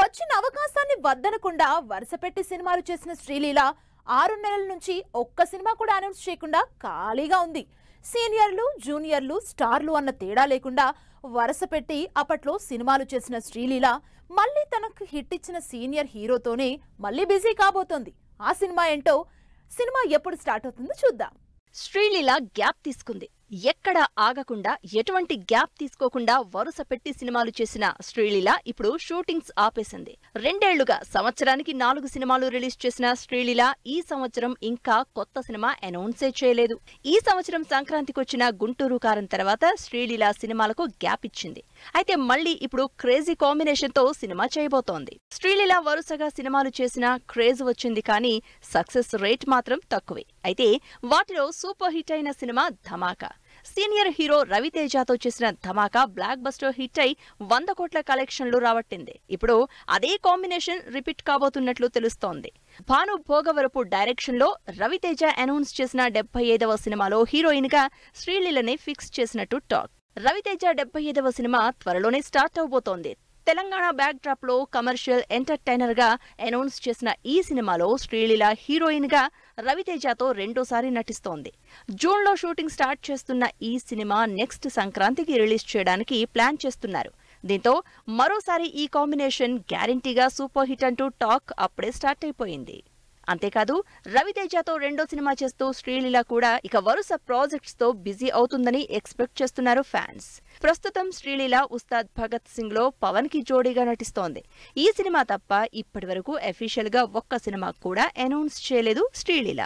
వచ్చిన అవకాశాన్ని వద్దనకుండా వరుసపెట్టి సినిమాలు చేసిన శ్రీలీల 6 నెలల నుంచి ఒక్క సినిమా కూడా అనౌన్స్ చేయకుండా ఖాళీగా ఉంది. సీనియర్లు, జూనియర్లు, స్టార్లు అన్న తేడా లేకుండా వరుసపెట్టి అప్పట్లో సినిమాలు చేసిన శ్రీలీల మళ్ళీ తనకు హిట్ ఇచ్చిన సీనియర్ హీరోతోనే మళ్ళీ బిజీ కాబోతోంది. ఆ సినిమా ఏంటో, సినిమా ఎప్పుడు స్టార్ట్ అవుతుందో చూద్దాం. శ్రీలీల గ్యాప్ తీసుకుంది. ఎక్కడ ఆగకుండా, ఎటువంటి గ్యాప్ తీసుకోకుండా వరుస పెట్టి సినిమాలు చేసిన శ్రీలీల ఇప్పుడు షూటింగ్స్ ఆపేసింది. 2 ఏళ్లుగా సంవత్సరానికి 4 సినిమాలు రిలీజ్ చేసిన శ్రీలీల ఈ సంవత్సరం ఇంకా కొత్త సినిమా అనౌన్సే చేయలేదు. ఈ సంవత్సరం సంక్రాంతికి వచ్చిన గుంటూరు కారం తర్వాత శ్రీలీల సినిమాలకు గ్యాప్ ఇచ్చింది. అయితే మళ్లీ ఇప్పుడు క్రేజీ కాంబినేషన్ తో సినిమా చేయబోతోంది. శ్రీలీల వరుసగా సినిమాలు చేసినా క్రేజ్ వచ్చింది, కానీ సక్సెస్ రేట్ మాత్రం తక్కువే. అయితే వాటిలో సూపర్ హిట్ అయిన సినిమా ధమాకా. సీనియర్ హీరో రవితేజతో చేసిన ధమాకా బ్లాక్ బస్టర్ హిట్ అయి 100 కోట్ల కలెక్షన్లు రాబట్టింది. ఇప్పుడు అదే కాంబినేషన్ రిపీట్ కాబోతున్నట్లు తెలుస్తోంది. భాను భోగవరపు డైరెక్షన్ లో రవితేజ అనౌన్స్ చేసిన 75వ సినిమాలో హీరోయిన్ గా శ్రీలీలనే ఫిక్స్ చేసినట్టు టాక్. రవితేజ 75వ సినిమా త్వరలోనే స్టార్ట్ అవబోతోంది. తెలంగాణ బ్యాక్ డ్రాప్ లో కమర్షియల్ ఎంటర్టైనర్ గా అనౌన్స్ చేసిన ఈ సినిమాలో శ్రీలీల హీరోయిన్ గా రవితేజతో రెండోసారి నటిస్తోంది. జూన్ లో షూటింగ్ స్టార్ట్ చేస్తున్న ఈ సినిమా నెక్స్ట్ సంక్రాంతికి రిలీజ్ చేయడానికి ప్లాన్ చేస్తున్నారు. దీంతో మరోసారి ఈ కాంబినేషన్ గ్యారంటీగా సూపర్ హిట్ అంటూ టాక్ అప్పుడే స్టార్ట్ అయిపోయింది. అంతేకాదు, రవితేజతో రెండో సినిమా చేస్తూ శ్రీలీల కూడా ఇక వరుస ప్రాజెక్ట్స్ తో బిజీ అవుతుందని ఎక్స్పెక్ట్ చేస్తున్నారు ఫ్యాన్స్. ప్రస్తుతం శ్రీలీల ఉస్తాద్ భగత్ సింగ్ లో పవన్ కి జోడీగా నటిస్తోంది. ఈ సినిమా తప్ప ఇప్పటివరకు అఫీషియల్ గా ఒక్క సినిమా కూడా అనౌన్స్ చేయలేదు శ్రీలీల.